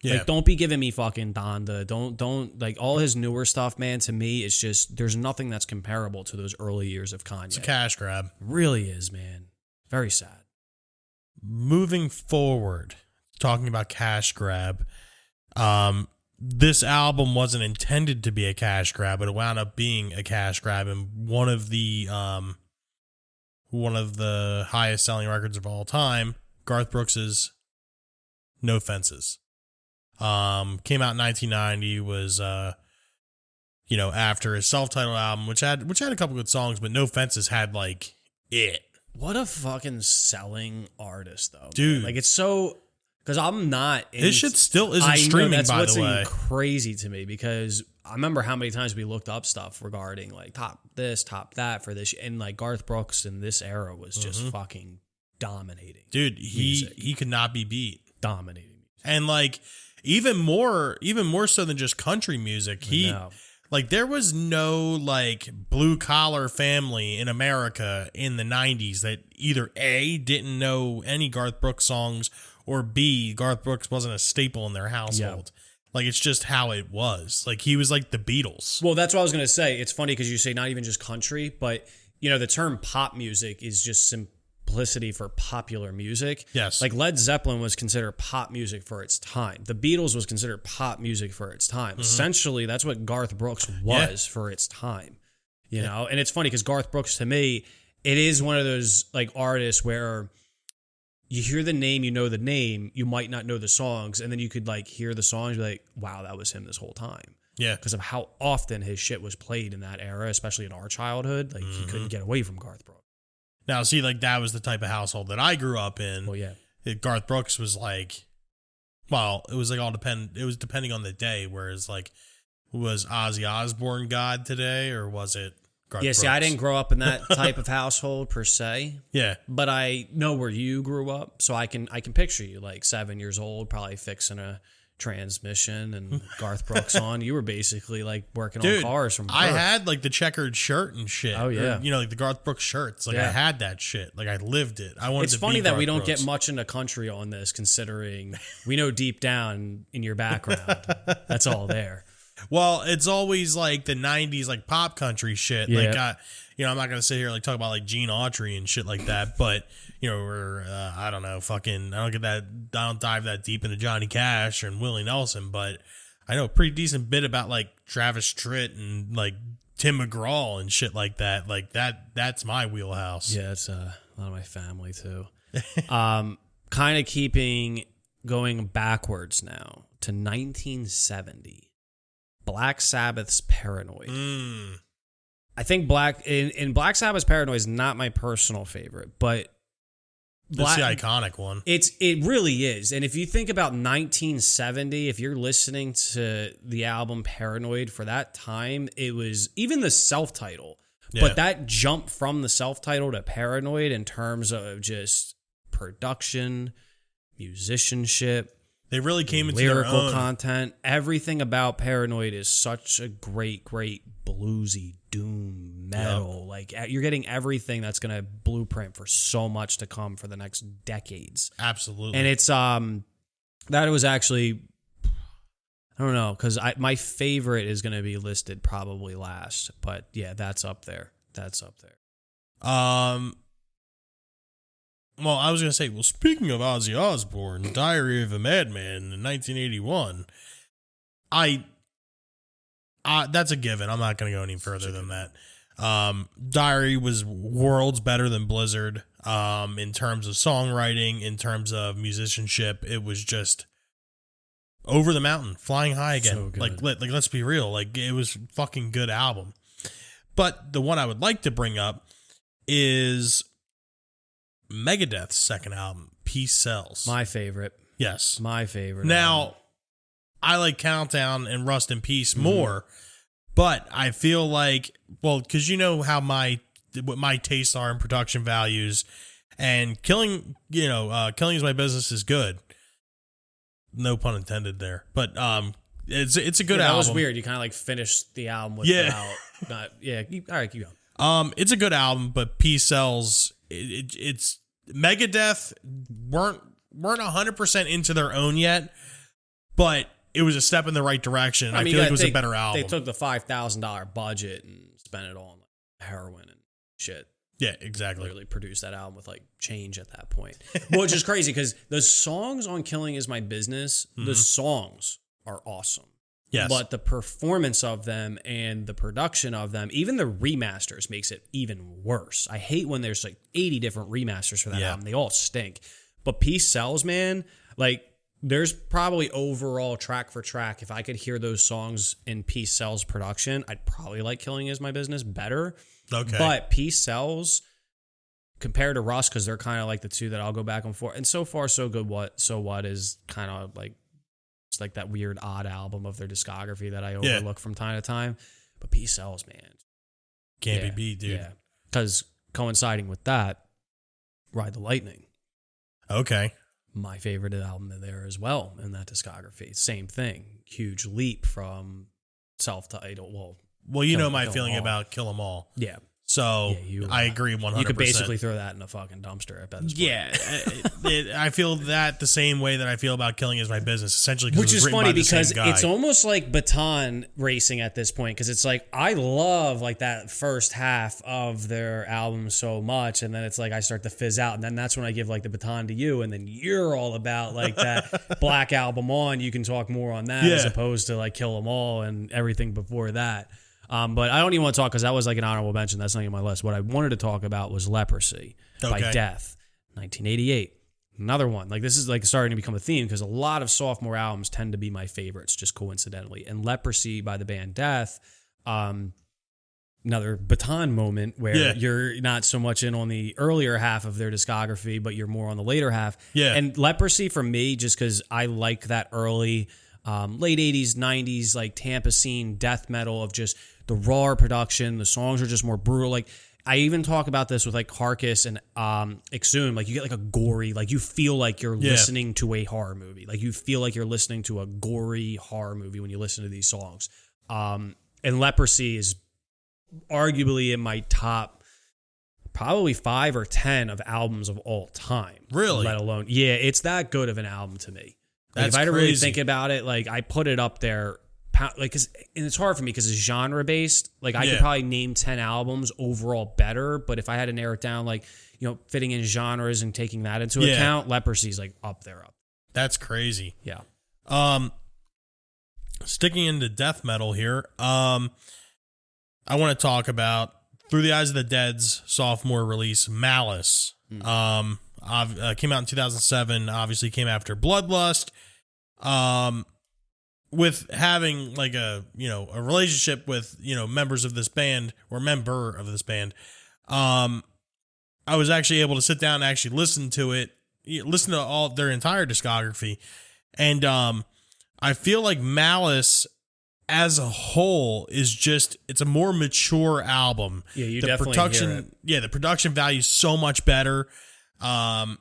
Yeah. Like, don't be giving me fucking Donda. Don't like all his newer stuff, man. To me, it's just there's nothing that's comparable to those early years of Kanye. It's a cash grab. Really is, man. Very sad. Moving forward, talking about cash grab, this album wasn't intended to be a cash grab, but it wound up being a cash grab, and one of the highest selling records of all time, Garth Brooks's No Fences. Came out in 1990, was after his self-titled album, which had a couple good songs, but No Fences had like it. What a fucking selling artist, though, dude. Man. Like it's so because I'm not. His shit still isn't streaming. That's by what's the way, crazy to me because I remember how many times we looked up stuff regarding like top this, top that for this, and like Garth Brooks in this era was just fucking dominating. Dude, he could not be beat. Dominating, and like. Even more so than just country music. Like there was no like blue collar family in America in the 90s that either A, didn't know any Garth Brooks songs, or B, Garth Brooks wasn't a staple in their household. Yeah. Like it's just how it was. Like he was like the Beatles. Well, that's what I was going to say. It's funny because you say not even just country, but the term pop music is just simplicity for popular music. Yes. Like Led Zeppelin was considered pop music for its time. The Beatles was considered pop music for its time. Essentially, that's what Garth Brooks was for its time. You know? And it's funny because Garth Brooks, to me, it is one of those like artists where you hear the name, you know the name, you might not know the songs, and then you could like hear the songs, be like, wow, that was him this whole time. Yeah. Because of how often his shit was played in that era, especially in our childhood. Like you couldn't get away from Garth Brooks. Now, see, like that was the type of household that I grew up in. Well, yeah. Garth Brooks was like, well, it was like it was depending on the day. Whereas, like, was Ozzy Osbourne God today, or was it Garth Brooks? See, I didn't grow up in that type of household per se. Yeah, but I know where you grew up, so I can picture you like 7 years old, probably fixing a transmission and Garth Brooks on. You were basically like working on cars from birth. I had like the checkered shirt and shit. Oh yeah, or, like the Garth Brooks shirts. Like I had that shit. Like I lived it. I wanted. It's to funny be that Garth we don't Brooks. get much into country on this, considering we know deep down in your background that's all there. Well, it's always like the 90s like pop country shit. Yeah. Like I'm not gonna sit here and like talk about like Gene Autry and shit like that, but or I don't know, I don't dive that deep into Johnny Cash and Willie Nelson, but I know a pretty decent bit about like Travis Tritt and like Tim McGraw and shit like that. Like that's my wheelhouse. Yeah, it's a lot of my family too. Kind of going backwards now to 1970. Black Sabbath's Paranoid. I think Black Sabbath's Paranoid is not my personal favorite, but It's the iconic one. It really is. And if you think about 1970, if you're listening to the album Paranoid for that time, it was even the self-title. Yeah. But that jump from the self-title to Paranoid in terms of just production, musicianship, they really came into lyrical their own. Content. Everything about Paranoid is such a great bluesy doom metal. Yep. Like you're getting everything that's going to blueprint for so much to come for the next decades. Absolutely. And it's that was actually, I don't know, because my favorite is going to be listed probably last, but yeah, that's up there. Well, I was going to say, speaking of Ozzy Osbourne, Diary of a Madman in 1981, That's a given. I'm not going to go any further than that. Diary was worlds better than Blizzard. In terms of songwriting, in terms of musicianship, it was just over the mountain, flying high again. So good. Like let's be real. Like, it was fucking good album. But the one I would like to bring up is Megadeth's second album, Peace Sells. My favorite. Yes. My favorite. Now, I like Countdown and Rust in Peace more, but I feel like, well, because you know how what my tastes are in production values, and Killing is My Business is good. No pun intended there, but it's a good album. That was weird. You kind of like finished the album without all right, keep going. It's a good album, but Peace Sells. It's Megadeth weren't 100% into their own yet, but it was a step in the right direction. I feel like it was a better album. They took the $5,000 budget and spent it on like heroin and shit. Yeah, exactly. Literally produced that album with like change at that point. Which is crazy because the songs on Killing Is My Business, the songs are awesome. Yes. But the performance of them and the production of them, even the remasters, makes it even worse. I hate when there's like 80 different remasters for that album. They all stink. But Peace Sells, man, like there's probably overall track for track, if I could hear those songs in Peace Sells production, I'd probably like Killing Is My Business better. Okay. But Peace Sells, compared to Rust, because they're kind of like the two that I'll go back and forth. And So Far, So Good, What is kind of like, it's like that weird odd album of their discography that I overlook from time to time. But Peace Sells, man. Can't be beat, dude. Yeah. Because coinciding with that, Ride the Lightning. Okay. My favorite album there as well in that discography. Same thing. Huge leap from self-titled. Well, you know my feeling about Kill 'Em All. Yeah. So I agree 100%. You could basically throw that in a fucking dumpster at this point. Yeah. I feel that the same way that I feel about Killing Is My Business, essentially. Which is funny because it's almost like baton racing at this point, because it's like I love like that first half of their album so much, and then it's like I start to fizz out, and then that's when I give like the baton to you, and then you're all about like that Black Album on. You can talk more on that as opposed to like Kill 'Em All and everything before that. But I don't even want to talk because that was like an honorable mention. That's not even on my list. What I wanted to talk about was Leprosy by Death, 1988. Another one. Like this is like starting to become a theme because a lot of sophomore albums tend to be my favorites, just coincidentally. And Leprosy by the band Death, another baton moment where you're not so much in on the earlier half of their discography, but you're more on the later half. Yeah. And Leprosy for me, just because I like that early late 80s, 90s, like Tampa scene death metal of just the raw production. The songs are just more brutal. Like I even talk about this with like Carcass and Exhumed. Like you get like a gory, like you feel like you're listening to a horror movie. Like you feel like you're listening to a gory horror movie when you listen to these songs. And Leprosy is arguably in my top probably 5 or 10 of albums of all time. Really? Let alone, it's that good of an album to me. Like if I had to really think about it, like I put it up there, like, and it's hard for me because it's genre based. Like I could probably name 10 albums overall better, but if I had to narrow it down, like, you know, fitting in genres and taking that into account, Leprosy's like up there. That's crazy. Yeah. Sticking into death metal here, I want to talk about Through the Eyes of the Dead's sophomore release, Malice. Came out in 2007. Obviously, came after Bloodlust. With having like a relationship with members of this band or member of this band, I was actually able to sit down and actually listen to all their entire discography, and I feel like Malice as a whole it's a more mature album. Yeah, you the definitely production, hear it. Yeah, the production value is so much better.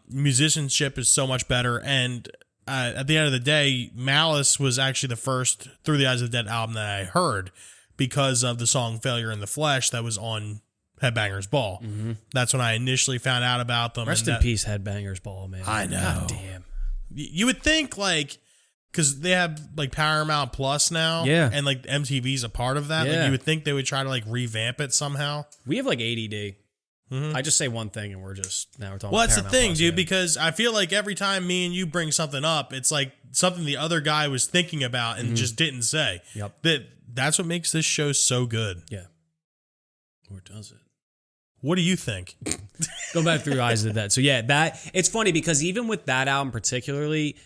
Musicianship is so much better, and at the end of the day, Malice was actually the first Through the Eyes of the Dead album that I heard because of the song Failure in the Flesh that was on Headbangers Ball. Mm-hmm. That's when I initially found out about them. Rest in peace, Headbangers Ball, man. I know. God damn. You would think, like, because they have like Paramount Plus now, and like MTV's a part of that. Yeah. Like, you would think they would try to like revamp it somehow. We have like ADD. I just say one thing and we're talking Well, about that's the Paramount thing, Plus, dude, yeah. because I feel like every time me and you bring something up, it's like something the other guy was thinking about and just didn't say. Yep. That's what makes this show so good. Yeah. Or does it? What do you think? Go back through Eyes of the Dead. So yeah, it's funny because even with that album particularly,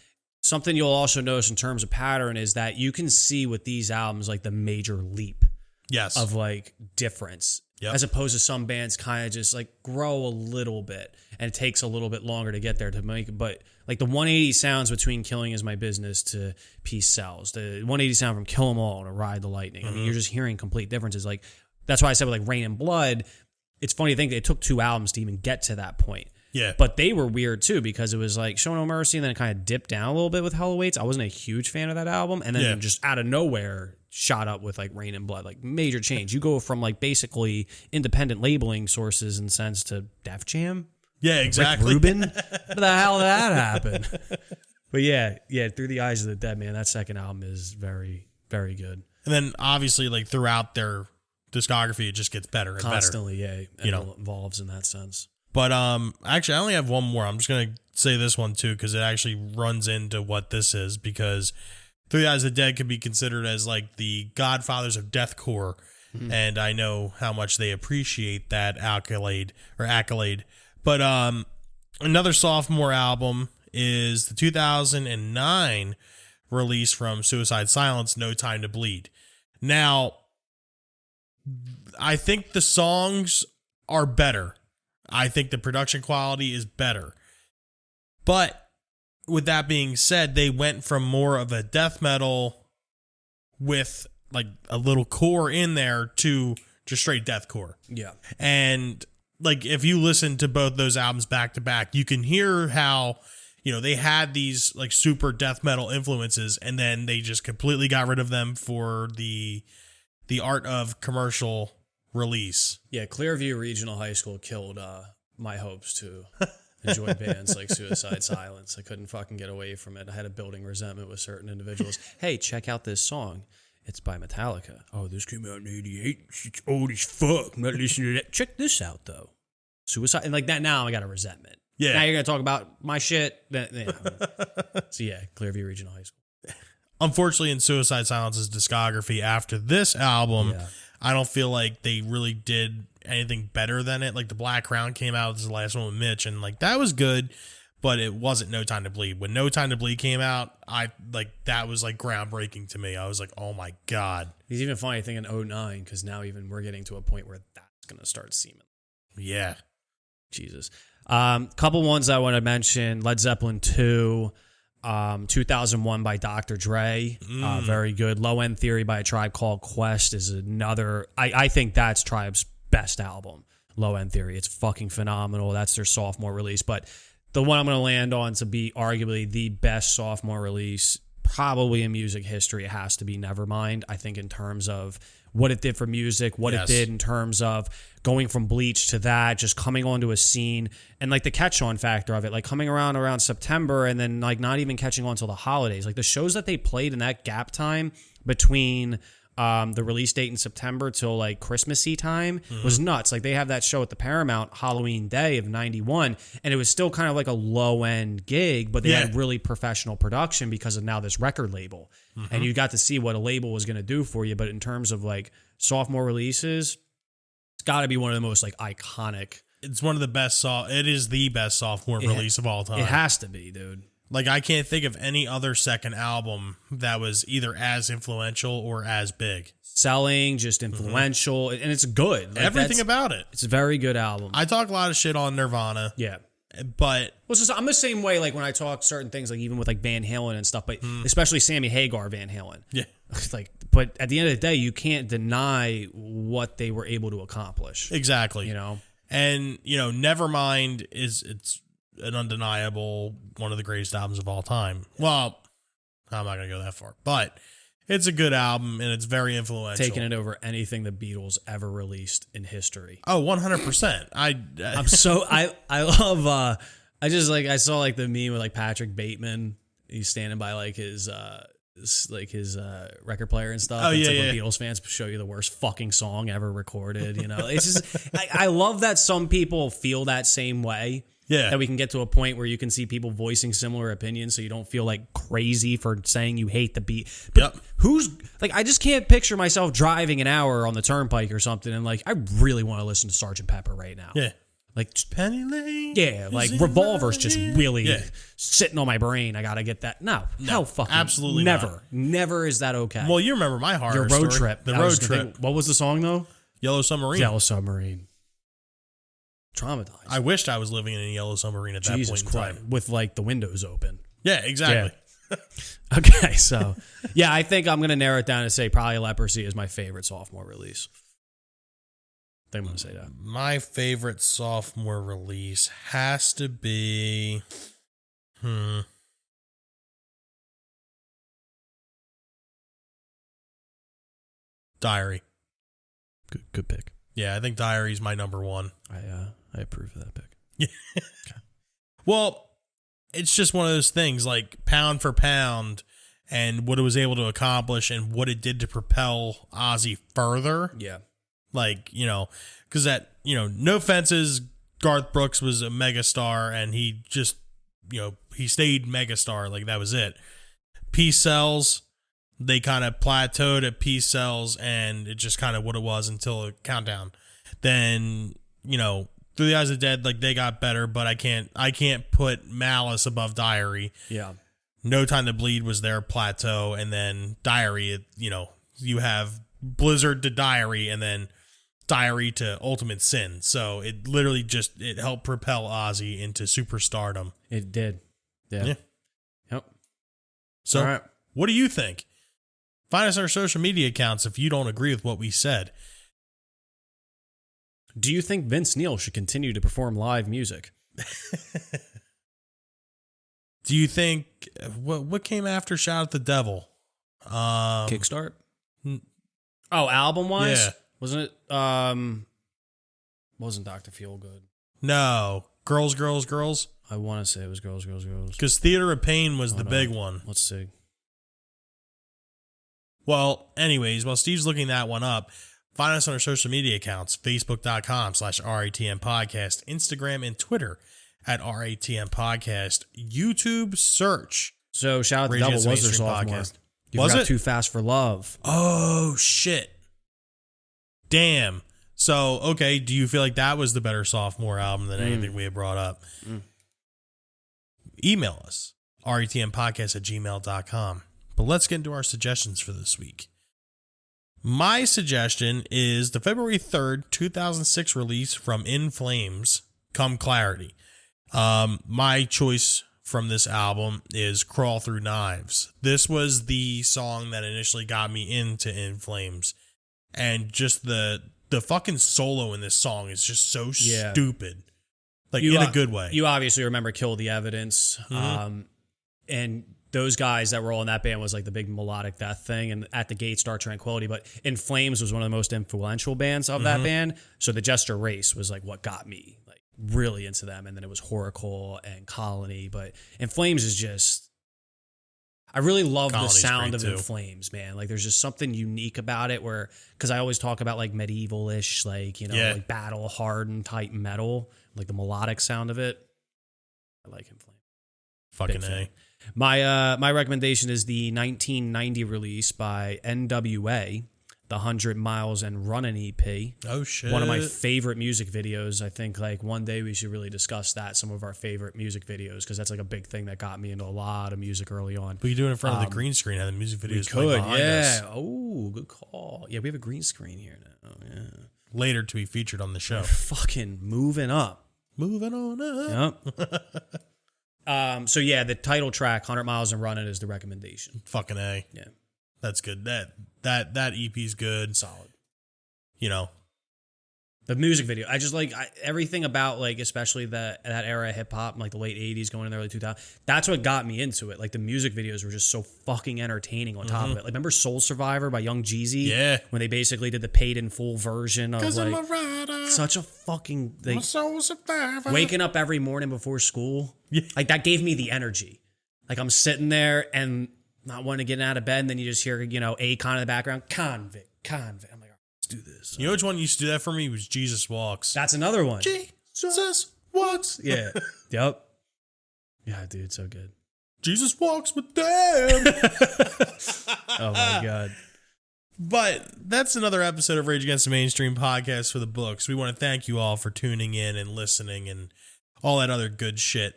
something you'll also notice in terms of pattern is that you can see with these albums like the major leap Yes. of like difference. Yep. As opposed to some bands kind of just like grow a little bit and it takes a little bit longer to get there to make it. But like the 180 sounds between Killing Is My Business to Peace Sells, the 180 sound from Kill 'Em All to Ride the Lightning. I mean, you're just hearing complete differences. Like that's why I said with like Rain and Blood, it's funny to think it took 2 albums to even get to that point. Yeah. But they were weird too because it was like Show No Mercy and then it kind of dipped down a little bit with Hell Awaits. I wasn't a huge fan of that album. And then just out of nowhere shot up with like Rain and Blood, like major change. You go from like basically independent labeling sources in sense to Def Jam. Yeah, exactly. Rick Rubin. What the hell did that happen? But yeah, Through the Eyes of the Dead, man, that second album is very, very good. And then obviously like throughout their discography, it just gets better and Constantly, better. yeah. And it evolves in that sense. But actually, I only have one more. I'm just going to say this one too because it actually runs into what this is because Through the Eyes of the Dead could be considered as like the godfathers of deathcore, and I know how much they appreciate that accolade. But another sophomore album is the 2009 release from Suicide Silence, No Time to Bleed. Now, I think the songs are better. I think the production quality is better. But with that being said, they went from more of a death metal with like a little core in there to just straight deathcore. Yeah. And like if you listen to both those albums back to back, you can hear how, you know, they had these like super death metal influences and then they just completely got rid of them for the art of commercial release. Yeah, Clearview Regional High School killed my hopes to enjoy bands like Suicide Silence. I couldn't fucking get away from it. I had a building resentment with certain individuals. Hey, check out this song. It's by Metallica. Oh, this came out in 88. It's old as fuck. I'm not listening to that. Check this out, though. Suicide. And like that now, I got a resentment. Yeah. Now you're going to talk about my shit. So yeah, Clearview Regional High School. Unfortunately, in Suicide Silence's discography after this album, Yeah. I don't feel like they really did anything better than it. Like the Black Crown came out, this is the last one with Mitch, and like that was good, but it wasn't No Time to Bleed. When No Time to Bleed came out, I like that was like groundbreaking to me. I was like, oh my God. It's even funny thinking 09 because now even we're getting to a point where that's going to start seeming. Yeah. Jesus. Couple ones I want to mention. Led Zeppelin 2, 2001 by Dr. Dre. Very good. Low End Theory by A Tribe Called Quest is another. I think that's Tribe's best album. Low End Theory. It's fucking phenomenal. That's their sophomore release. But the one I'm going to land on to be arguably the best sophomore release, probably in music history, it has to be Nevermind. I think in terms of what it did for music, what it did in terms of going from Bleach to that, just coming onto a scene, and like the catch-on factor of it, like coming around September and then like not even catching on till the holidays. Like the shows that they played in that gap time between the release date in September till like Christmassy time was nuts. Like they have that show at the Paramount Halloween Day of 91, and it was still kind of like a low end gig, but they had really professional production because of now this record label. And you got to see what a label was going to do for you. But in terms of like sophomore releases, it's got to be one of the most like iconic. It's one of the best. It is the best sophomore release of all time. It has to be, dude. Like, I can't think of any other second album that was either as influential or as big. Selling, just influential, and it's good. Like Everything about it. It's a very good album. I talk a lot of shit on Nirvana. Yeah. But Well, so I'm the same way, like when I talk certain things, like even with like Van Halen and stuff, but especially Sammy Hagar Van Halen. yeah, Like, but at the end of the day, you can't deny what they were able to accomplish. exactly. You know? And, you know, Nevermind it's an undeniable one of the greatest albums of all time. Well, I'm not going to go that far, but it's a good album and it's very influential. Taking it over anything the Beatles ever released in history. Oh, 100%. I love, I saw like the meme with like Patrick Bateman. He's standing by like his his record player and stuff. Oh, it's yeah, like yeah. when Beatles fans show you the worst fucking song ever recorded. You know, it's just I love that some people feel that same way. Yeah. That we can get to a point where you can see people voicing similar opinions, so you don't feel like crazy for saying you hate the beat. But who's like, I just can't picture myself driving an hour on the turnpike or something, and like, I really want to listen to Sgt. Pepper right now. Yeah. Like Penny Lane. Yeah, like Revolver's just really sitting on my brain. I gotta get that. No, hell fucking absolutely never. Never is that okay. Well, you remember my horror Your road story. trip. The That road was trip. thing. What was the song though? Yellow Submarine. Yellow Submarine. Traumatized. I wished I was living in a Yellow Submarine at that Jesus point in Christ. time. With like the windows open. Yeah, exactly. Yeah. Okay, so yeah, I think I'm gonna narrow it down and say probably Leprosy is my favorite sophomore release. I think I'm gonna say that. My favorite sophomore release has to be Diary. Good pick. Yeah, I think Diary is my number one. I approve of that pick. Yeah. Okay. Well, it's just one of those things, like pound for pound, and what it was able to accomplish and what it did to propel Ozzy further. Yeah. Like, you know, because that, you know, no offenses, Garth Brooks was a megastar and he just, you know, he stayed megastar. Like, that was it. Peace Cells, they kind of plateaued at Peace Cells, and it just kind of what it was until a Countdown. Then, you know, Through the Eyes of the Dead, like, they got better, but I can't put Malice above Diary. Yeah. No Time to Bleed was their plateau, and then Diary, you know, you have Blizzard to Diary, and then Diary to Ultimate Sin. So it literally just, it helped propel Ozzy into superstardom. It did. Yeah. Yep. So all right. What do you think? Find us on our social media accounts if you don't agree with what we said. Do you think Vince Neil should continue to perform live music? Do you think, what came after Shout at the Devil? Kickstart? Oh, album-wise? Yeah. Wasn't it? Wasn't Dr. Feelgood? No. Girls, Girls, Girls? I want to say it was Girls, Girls, Girls. Because Theater of Pain was the big one. Let's see. Well, anyways, while Steve's looking that one up, find us on our social media accounts, facebook.com/RATM Podcast, Instagram and Twitter at RATM Podcast, YouTube search. So, Shout Out the Rage Devil Against the was their Mainstream sophomore. Podcast. You Was forgot it? Too Fast for Love. Oh, shit. Damn. So, okay, do you feel like that was the better sophomore album than anything we had brought up? Email us, ratmpodcast@gmail.com. But let's get into our suggestions for this week. My suggestion is the February 3rd, 2006 release from In Flames, Come Clarity. My choice from this album is Crawl Through Knives. This was the song that initially got me into In Flames. And just the fucking solo in this song is just so stupid. Like, in a good way. You obviously remember Kill the Evidence. And those guys that were all in that band was like the big melodic death thing, and At the Gate, Star Tranquility. But In Flames was one of the most influential bands of that band. So The Jester Race was like what got me like really into them. And then it was Horacle and Colony. But In Flames is just, I really love the sound of In Flames, man. Like there's just something unique about it where, because I always talk about like medieval-ish, like, you know, like battle hardened type metal, like the melodic sound of it. I like In Flames. Fucking A. My recommendation is the 1990 release by NWA, the 100 Miles and Running EP. Oh, shit. One of my favorite music videos. I think like one day we should really discuss that, some of our favorite music videos, because that's like a big thing that got me into a lot of music early on. We could do it in front of the green screen, have the music videos We could, behind us. Oh, good call. Yeah, we have a green screen here now. Yeah. Later to be featured on the show. Fucking moving up. Moving on up. Yep. So yeah, the title track, 100 Miles and Running, is the recommendation. Fucking A. Yeah. That's good. That EP's good. Solid. You know. The music video, I just like everything about like, especially that era of hip hop, like the late 80s going in the early 2000s. That's what got me into it. Like the music videos were just so fucking entertaining on top of it. Like remember Soul Survivor by Young Jeezy? Yeah. When they basically did the paid in full version of like I'm a rider, such a fucking like, Soul Survivor. waking up every morning before school. Yeah. Like that gave me the energy. Like I'm sitting there and not wanting to get out of bed, and then you just hear, Akon in the background, convict. I'm like, all right, let's do this. You know which one used to do that for me? Was Jesus Walks. That's another one. Jesus Walks. Yeah. Yep. Yeah, dude, so good. Jesus walks with them. Oh my God. But that's another episode of Rage Against the Mainstream podcast for the books. We want to thank you all for tuning in and listening and all that other good shit.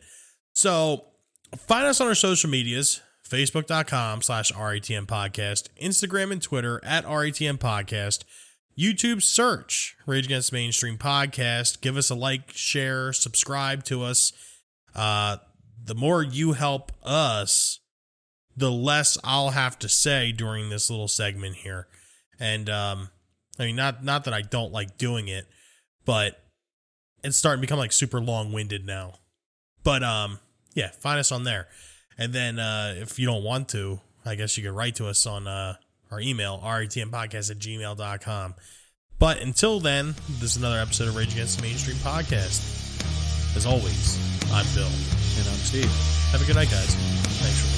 So find us on our social medias, facebook.com/RATM podcast, Instagram and Twitter @RATM podcast, YouTube search Rage Against the Mainstream podcast. Give us a like, share, subscribe to us. The more you help us, the less I'll have to say during this little segment here. And, I mean, not that I don't like doing it, but it's starting to become like super long-winded now. But, yeah, find us on there. And then, if you don't want to, I guess you can write to us on, our email, ratmpodcast@gmail.com. But until then, this is another episode of Rage Against the Mainstream podcast. As always, I'm Bill. And I'm Steve. Have a good night, guys. Thanks for